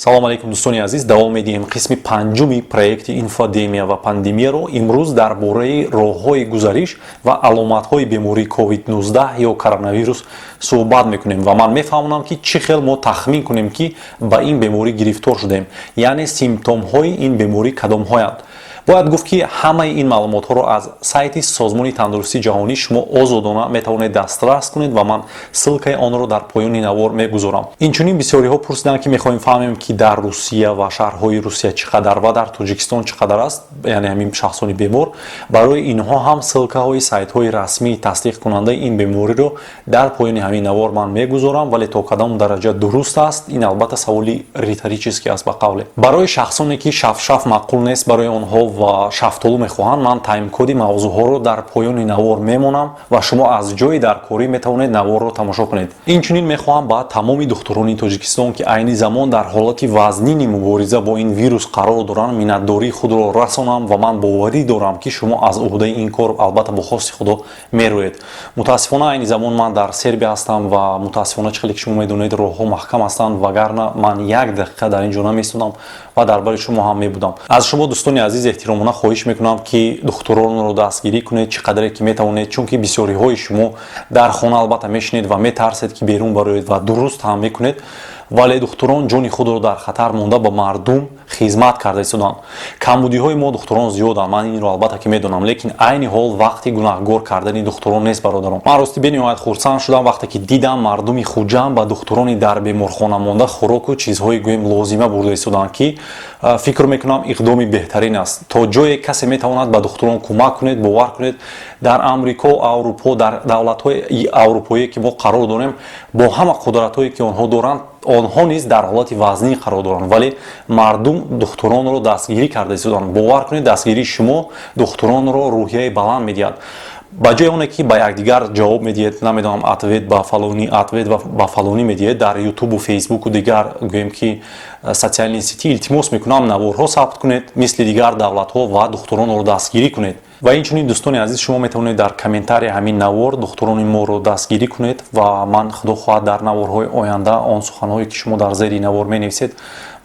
салом алейкум дӯстони азиз, давом медиҳем қисми панҷуми проекти инфодемия ва пандемияро. Имрӯз дар бораи роҳҳои гузариш ва аломатҳои бемории COVID-19 ё коронавирус суҳбат мекунем ва ман мефаҳмонам ки чӣ хел мо тахмин кунем ки ба ин беморӣ гирифтор шудем, яъне симптомҳои ин беморӣ кадомҳоянд. бояд гуфт ки ҳамаи ин маълумотҳоро аз сайти Созмони Тандурустии ҷаҳонӣ шумо озодона метавонед дастрас кунед ва ман ссилкаи онро дар поёни навор мегузорам. Инчунин бисёриҳо пурсиданд ки мехоҳем фаҳмем ки дар Русия ва шаҳрҳои Русия чӣ қадар ва дар Тоҷикистон чӣ қадар аст, яъне ҳамин шахсони бемор. Барои инҳо ҳам ссилкаҳои сайтҳои расмии тасдиқкунандаи ин бемориро дар поёни ҳамин навор ман мегузорам, вале то кадом дараҷа дуруст аст, ин албатта саволи риторически аст ба қавле. Барои шахсоне ки шафшаф маъқул нест барои онҳо ва шафтолу мехоҳанд, ман таймкоди мавзӯъҳоро дар поёни навор мемонам ва шумо аз ҷои дар корӣ метавонед наворро тамошо кунед. Инчунин мехоҳам ба тамоми духтурони Тоҷикистон ки айни замон дар ҳолати вазнини мубориза бо ин вирус қарор доранд миннатдории худро расонам ва ман боварӣ дорам ки шумо аз уҳдаи ин кор албатта бо хости худо мерӯед. Мутаассифона айни замон ман дар Сербия ҳастам ва мутаассифона чӣ хеле ки шумо медонед роҳҳо маҳкам ҳастанд, вагарна ман як дақиқа дар ин ҷо намеистодам ва дар бари шумо ҳам мебудам. Аз шумо дӯстони азиз эҳтиромона хоҳиш мекунам ки духтуронро дастгирӣ кунед чӣ қадаре ки метавонед, чунки бисёриҳои шумо дар хона албатта мешинед ва метарсед ки берун бароед ва дуруст ҳам мекунед, вале духтурон ҷони худро дар хатар монда ба мардум хизмат карда истоданд. камбудиҳои мо духтурон зиёданд, ман инро албатта ки медонам, лекин айни ҳол вақти гунаҳгор кардани духтурон нест бародарон. Ман рости бениҳоят хурсанд шудам вақте ки дидам мардуми хуҷам ба духтурони дар беморхона монда хӯроку чизҳои гӯем лозима бурда истоданд ки фикр мекунам иқдоми беҳтарин аст. То ҷое касе метавонад ба духтурон кӯмак кунед, бовар кунед, дар Амрико, Аврупо, дар давлатҳои аврупоие ки мо қарор дорем, бо ҳама қудратҳое ки онҳо доранд, онҳо низ дар ҳолати вазнӣ қарор доранд, вале мардум духтуронро дастгирӣ карда истоданд. бовар кунед, дастгирии шумо духтуронро рӯҳияи баланд медиҳад. ба ҷои оне ки ба якдигар ҷавоб медиҳед, намедонам ответ ба фалонӣ, ответ ба фалонӣ медиҳед дар ютубу фейсбуку дигар гӯем ки социални сети, илтимос мекунам наворҳо сабт кунед мисли дигар давлатҳо ва духтуронро дастгирӣ кунед. ва инчунин дӯстони азиз шумо метавонед дар комментарии ҳамин навор духтурони моро дастгирӣ кунед ва ман худо хоҳад дар наворҳои оянда он суханҳое ки шумо дар зери навор менависед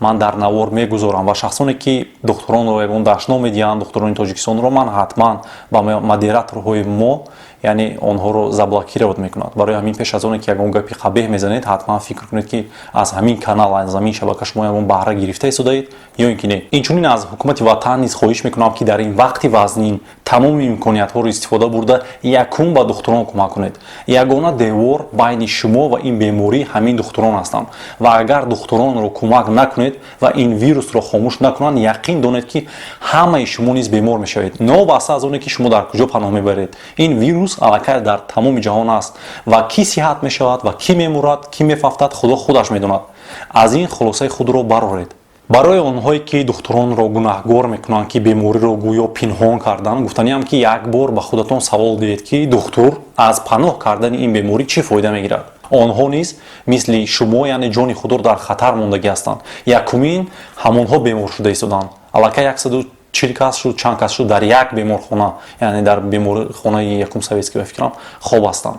ман дар навор мегузорам ва шахсоне ки духтуронро ягон даштном медиҳанд, духтурони Тоҷикистонро ман ҳатман ба модераторҳои мо яъне онҳоро заблокировать мекунад. барои ҳамин пеш аз оне ки ягон гапи қабеҳ мезанед ҳатман фикр кунед ки аз ҳамин канал, аз ҳамин шабака шумо ягон баҳра гирифта истодаед ё ин ки не. Инчунин аз ҳукумати ватан низ хоҳиш мекунам ки дар ин вақти вазнин тамоми имкониятҳоро истифода бурда якум ба духтурон кӯмак кунед. ягона девор байни шумо ва ин беморӣ ҳамин духтурон ҳастанд ва агар духтуронро кӯмак накунед ва ин вирусро хомӯш накунанд, яқин донед ки ҳамаи шумо низ бемор мешавед, новаста аз оне ки шумо дар куҷо паноҳ мебаред. ин вирус аллакай дар тамоми ҷаҳон аст ва ки сиҳат мешавад ва ки мемурад, ки мефафтад, худо худаш медонад. аз ин хулосаи худро бароред. барои онҳое ки духтуронро гунаҳгор мекунанд ки бемориро гӯё пинҳон карданд, гуфтаниам ки як бор ба худатон савол диҳед ки духтур аз паноҳ кардани ин беморӣ чӣ фоида мегирад. онҳо низ мисли шумо яъне ҷони худро дар хатар мондагӣ ҳастанд. якумин ҳамонҳо бемор шуда истоданд. аллакай 140 кас шуд, чанд кас шуд дар як беморхона, яъне дар беморхонаи якум советский ба фикрам хоб ҳастанд.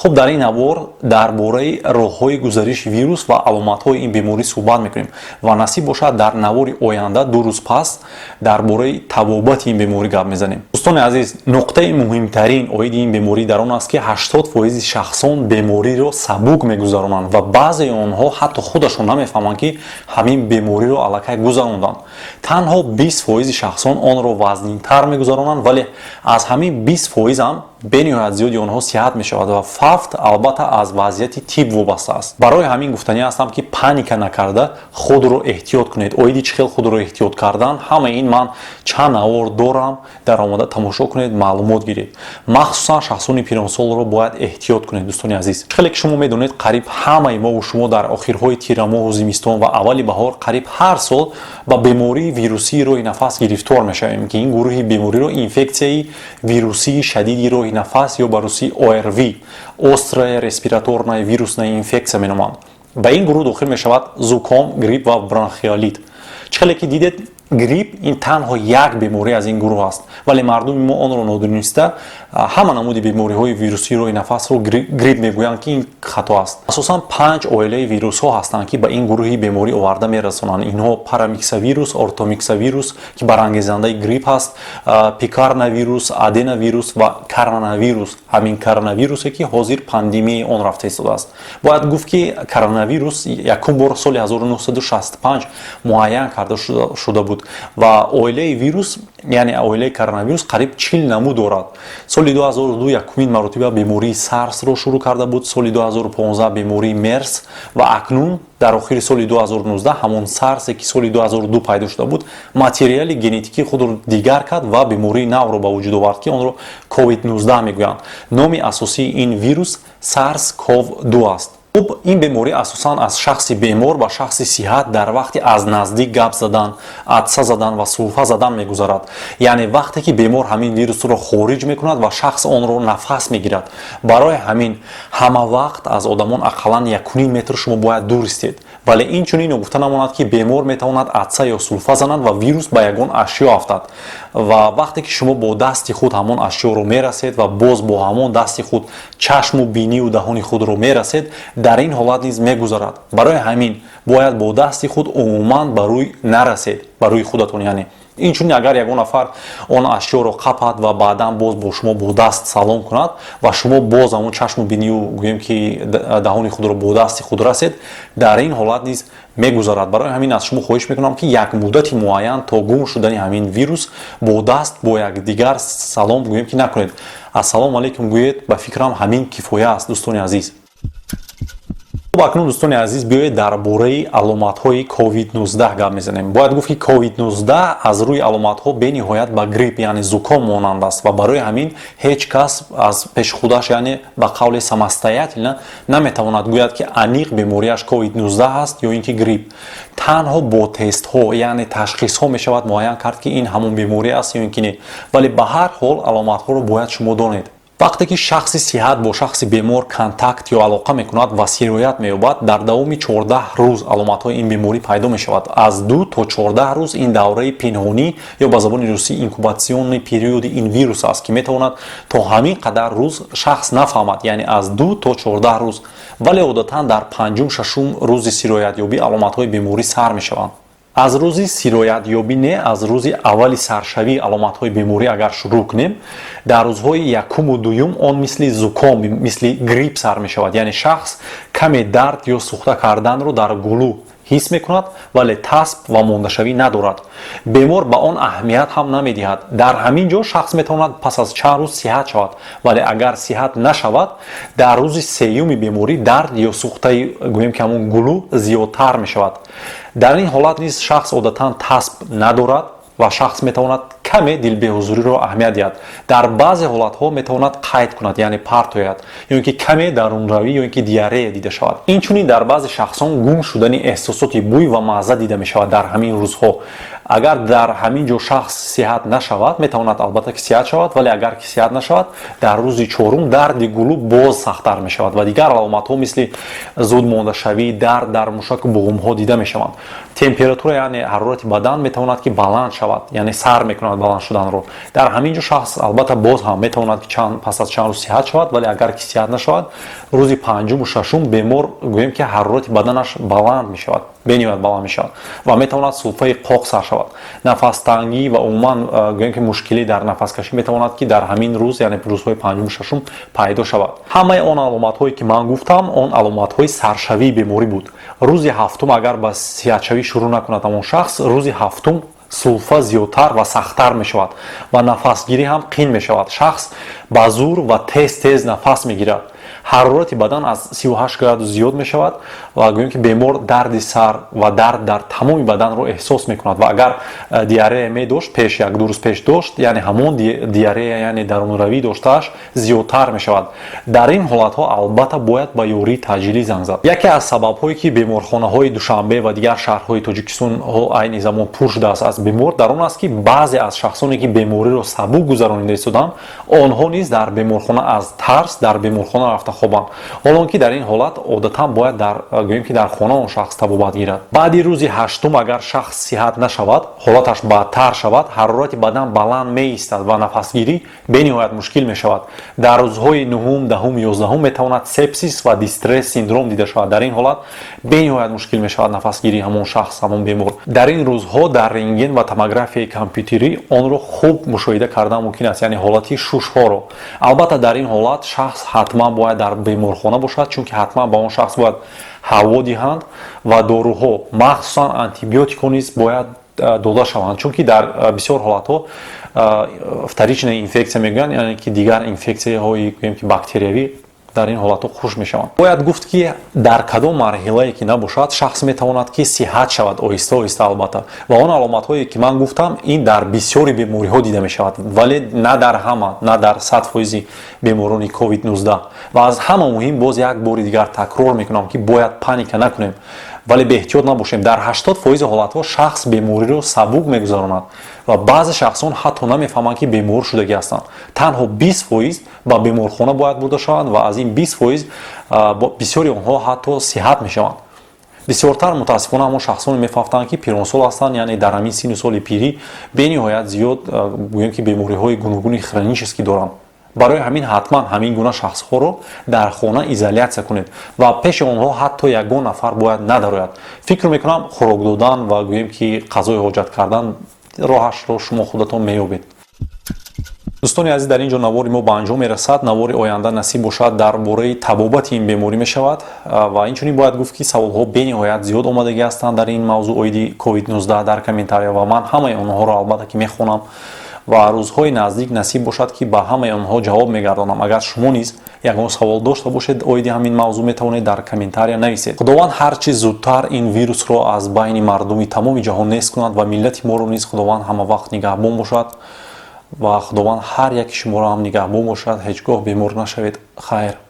хуб, дар ин навор дар бораи роҳҳои гузариши вирус ва аломатҳои ин беморӣ суҳбат мекунем ва насиб бошад дар навори оянда 2 рӯз пас дар бораи табобати ин беморӣ гап мезанем. дӯстони азиз, нуқтаи муҳимтарин оиди ин беморӣ дар он аст ки 80% шахсон бемориро сабук мегузаронанд ва баъзеи онҳо ҳатто худашон намефаҳманд ки ҳамин бемориро аллакай гузаронданд. танҳо 20% шахсон онро вазнинтар мегузаронанд, вале аз ҳамин 20% ҳам бениҳоят зиёди онҳо сиҳат мешавад ва фафт албатта аз вазъияти тиб вобаста аст. барои ҳамин гуфтанӣ ҳастам ки паника накарда худро эҳтиёт кунед. оиди чӣ хел худро эҳтиёт кардан, ҳама ин ман чанд навор дорам, дар омада тамошо кунед, маълумот гиред. махсусан шахсони пиронсолро бояд эҳтиёт кунед. дӯстони азиз, чӣ хеле ки шумо медонед, қариб ҳамаи мову шумо дар охирҳои тирамоҳу зимистон ва аввали баҳор қариб ҳар сол ба бемории вирусии роҳи нафас гирифтор мешавем ки ин гурӯҳи бемориро инфексияи вирусии шадиди роҳи нафас ё ба русии ORV, острая респираторная вирусная инфекция меноманд. ба ин гурӯҳ дохил мешавад зуком, грипп ва бронхиолит. чӣ хеле ки дидед, грипп ин танҳо як беморӣ аз ин гурӯҳ аст, вале мардуми мо онро нодониста ҳама намуди бемориҳои вирусиро нафасро грипп мегӯянд ки ин хато аст. асосан 5 оилаи вирусҳо ҳастанд ки ба ин гурӯҳи беморӣ оварда мерасонанд. Инҳо парамиксавирус, ортомиксавирус ки барангезандаи грипп аст, пикарнавирус, аденовирус ва коронавирус. ҳамин коронавирусе ки ҳозир пандемияи он рафта истодааст. бояд гуфт ки коронавирус якум бор соли 1965 муайян карда шуда буд ва оилаи вирус, яъне оилаи коронавирус қариб 40 намуд дорад. соли 2002 якумин маротиба бемории сарсро шурӯъ карда буд, соли 2015 бемории мерс ва акнун дар охири соли 2019 ҳамон сарсе ки соли 2002 пайдо шуда буд материали генетикии худро дигар кард ва бемории навро ба вуҷуд овард ки онро COVID-19 мегӯянд. номи асосии ин вирус SARS-CoV-2 аст. ин беморӣ асосан аз шахси бемор ба шахси сиҳат дар вақти аз наздик гап задан, адса задан ва сулфа задан мегузарад. яъне вақте ки бемор ҳамин вирусро хориҷ мекунад ва шахс онро нафас мегирад. барои ҳамин ҳама вақт аз одамон ақаллан 1.5 метр шумо бояд дур истед. вале инчунин гуфта намонад ки бемор метавонад адса ё сулфа занад ва вирус ба ягон ашё афтад ва вақте ки шумо бо дасти худ ҳамон ашёро мерасед ва боз бо ҳамон дасти худ чашму бинию даҳони худро мерасед, дар ин ҳолат низ мегузарад. барои ҳамин бояд бо дасти худ умуман ба рӯй нарасед, ба рӯи худатон. яъне инчунин агар ягон нафар он ашёро қапад ва баъдан боз бо шумо бо даст салом кунад ва шумо боз ҳамон чашму бинию гӯем ки даҳони худро бо дасти худ расед, дар ин ҳолат низ мегузарад. барои ҳамин аз шумо хоҳиш мекунам ки як муддати муайян то гум шудани ҳамин вирус бо даст бо якдигар салом гӯем ки накунед. ассалому алайкум гӯед, ба фикрам ҳамин кифоя аст. дӯстони азиз, акнун дӯстони азиз биёед дар бораи аломатҳои COVID-19 гап мезанем. бояд гуфт ки COVID-19 аз рӯи аломатҳо бениҳоят ба грипп яъне зуком монанд аст ва барои ҳамин ҳеҷ кас аз пеши худаш яъне ба қавли самостоятельно наметавонад гӯяд ки аниқ бемориаш COVID-19 аст ё ин ки грипп. танҳо бо тестҳо яъне ташхисҳо мешавад муайян кард ки ин ҳамон беморӣ аст ё ин ки не. вале ба ҳар ҳол аломатҳоро бояд шумо донед. вақте ки шахси сиҳат бо шахси бемор контакт ё алоқа мекунад ва сироят меёбад, дар давоми 14 рӯз аломатҳои ин беморӣ пайдо мешавад. аз 2 то 14 рӯз ин давраи пинҳонӣ ё ба забони русӣ инкубатсиони периоди ин вирус аст ки метавонад то ҳамин қадар рӯз шахс нафаҳмад, яъне аз 2 то 14 рӯз. вале одатан дар 5-6 рӯзи сироятёбӣ аломатҳои беморӣ сар мешаванд. аз рӯзи сироятёбӣ не, аз рӯзи аввали саршавии аломатҳои беморӣ агар шурӯъ кунем, дар рӯзҳои якуму дуюм он мисли зуком, мисли грипп сар мешавад. яъне шахс каме дард ё сухта карданро дар гулӯ ҳис мекунад, вале тасб ва мондашавӣ надорад. бемор ба он аҳамият ҳам намедиҳад. дар ҳамин ҷо шахс метавонад пас аз чанд рӯз сиҳат шавад, вале агар сиҳат нашавад, дар рӯзи сеюми беморӣ дард ё сухтаи гӯем ки ҳамон гулӯ зиёдтар мешавад. дар ин ҳолат низ шахс одатан тасб надорад ва шахс метавонад каме дилбеҳузуриро аҳамият диҳад. дар баъзе ҳолатҳо метавонад қайд кунад, яъне партояд, ё ин ки каме дарунравӣ ё ин ки диарея дида шавад. инчунин дар баъзе шахсон гум шудани эҳсосоти бӯй ва маъза дида мешавад дар ҳамин рӯзҳо. агар дар ҳамин ҷо шахс сиҳат нашавад, метавонад албатта ки сиҳат шавад, вале агар ки сиҳат нашавад, дар рӯзи чорум дарди гулӯ боз сахттар мешавад ва дигар аломатҳо мисли зудмондашавӣ, дард дар мушаку буғумҳо дида мешаванд. температура яъне ҳарорати бадан метавонад ки баланд шавад, яъне сар мекунад баланд шуданро. дар ҳамин ҷо шахс албатта боз ҳам метавонад ки пас аз чанд рӯз сиҳат шавад, вале агар ки сиҳат нашавад, рӯзи панҷуму шашум бемор гӯем ки ҳарорати баданаш баланд мешавад, бениҳоят баланд мешавад ва метавонад сулфаи қоқ сар шавад. нафастангӣ ва умуман гӯем ки мушкилӣ дар нафаскашӣ метавонад ки дар ҳамин рӯз, яъне рӯзҳои панҷуму шашум пайдо шавад. ҳамаи он аломатҳое ки ман гуфтам, он аломатҳои саршавии беморӣ буд. рӯзи ҳафтум агар ба сиҳатшавӣ шурӯъ накунад ҳамон шахс, рӯзи ҳафтум сулфа зиёдтар ва сахттар мешавад ва нафасгирӣ ҳам қин мешавад. шахс ба зур ва тез нафас мегирад. ҳарорати бадан аз 38 градус зиёд мешавад ва гӯем ки бемор дарди сар ва дард дар тамоми баданро эҳсос мекунад ва агар диарея медошт, пеш як-ду рӯз пеш дошт, яъне ҳамон диарея яъне дарунравӣ доштааш зиёдтар мешавад. дар ин ҳолатҳо албатта бояд ба ёрии таъҷилӣ занг зад. яке аз сабабҳое ки беморхонаҳои Душанбе ва дигар шаҳрҳои Тоҷикистон айни замон пур шудааст аз бемор, дар он аст ки баъзе аз шахсоне ки бемориро сабук гузаронида истоданд, онҳо низ дар беморхона аз тарс дар беморхона рафта хобанд. ҳолонки дар ин ҳолат одатан бояд гӯем ки дар хона он шахс табобат гирад. баъди рӯзи ҳаштум агар шахс сиҳат нашавад, ҳолаташ бадтар шавад, ҳарорати бадан баланд меистад ва нафасгирӣ бениҳоят мушкил мешавад. дар рӯзҳои 9, 10, 11 метавонад сепсис ва дистресс синдром дида шавад. дар ин ҳолат бениҳоят мушкил мешавад нафасгирии ҳамон шахс, ҳамон бемор. дар ин рӯзҳо дар рентген ва томографияи компютерӣ онро хуб мушоҳида кардан мумкин аст, яъне ҳолати шушҳоро. албатта дар ин ҳолат шахс ҳатман бояд дар беморхона бошад, чунки ҳатман ба он шахс бояд ҳаво диҳанд ва доруҳо, махсусан антибиотикҳо низ бояд дода шаванд, чунки дар бисёр ҳолатҳо вторичная инфексия мегӯянд, яъне ки дигар инфексияҳои гӯем ки бактериявӣ дар ин ҳолатҳо хуш мешаванд. бояд гуфт ки дар кадом марҳилае ки набошад шахс метавонад ки сиҳат шавад оҳиста оҳиста албатта, ва он аломатҳое ки ман гуфтам ин дар бисёри бемориҳо дида мешавад, вале на дар ҳама, на дар 100% беморони COVID-19. ва аз ҳама муҳим боз як бори дигар такрор мекунам ки бояд паника накунем, вале беэҳтиёт набошем. дар 80% ҳолатҳо шахс бемориро сабук мегузаронад ва баъзе шахсон ҳатто намефаҳманд ки бемор шудагӣ ҳастанд. танҳо 20% ба беморхона бояд бурда шаванд ва аз ин 20% бисёри онҳо ҳатто сиҳат мешаванд. бисёртар мутаассифона ҳамон шахсоне мефаҳманд ки пиронсол ҳастанд, яъне дар ҳамин синну соли пирӣ бениҳоят зиёд гӯем ки бемориҳои гуногуни хронически доранд. барои ҳамин ҳатман ҳамин гуна шахсҳоро дар хона изолятсия кунед ва пеши онҳо ҳатто ягон нафар бояд надарояд. фикр мекунам хӯрок додан ва гӯем ки қазои ҳоҷат кардан роҳашро шумо худатон меёбед. дӯстони азиз, дар ин ҷо навори мо ба анҷом мерасад. навори оянда насиб бошад дар бораи табобати ин беморӣ мешавад ва инчунин бояд гуфт ки саволҳо бениҳоят зиёд омадагӣ ҳастанд дар ин мавзӯъ оиди COVID-19 дар комментария ва ман ҳамаи онҳоро албатта ки мехонам ва рӯзҳои наздик насиб бошад ки ба ҳамаи онҳо ҷавоб мегардонам. агар шумо низ ягон савол дошта бошед оиди ҳамин мавзӯъ метавонед дар комментария нависед. худованд ҳар чӣ зудтар ин вирусро аз байни мардуми тамоми ҷаҳон нест кунад ва миллати моро низ худованд ҳамавақт нигаҳбон бошад ва худованд ҳар яки шуморо ҳам нигаҳбон бошад. ҳеҷ гоҳ бемор нашавед. хайр.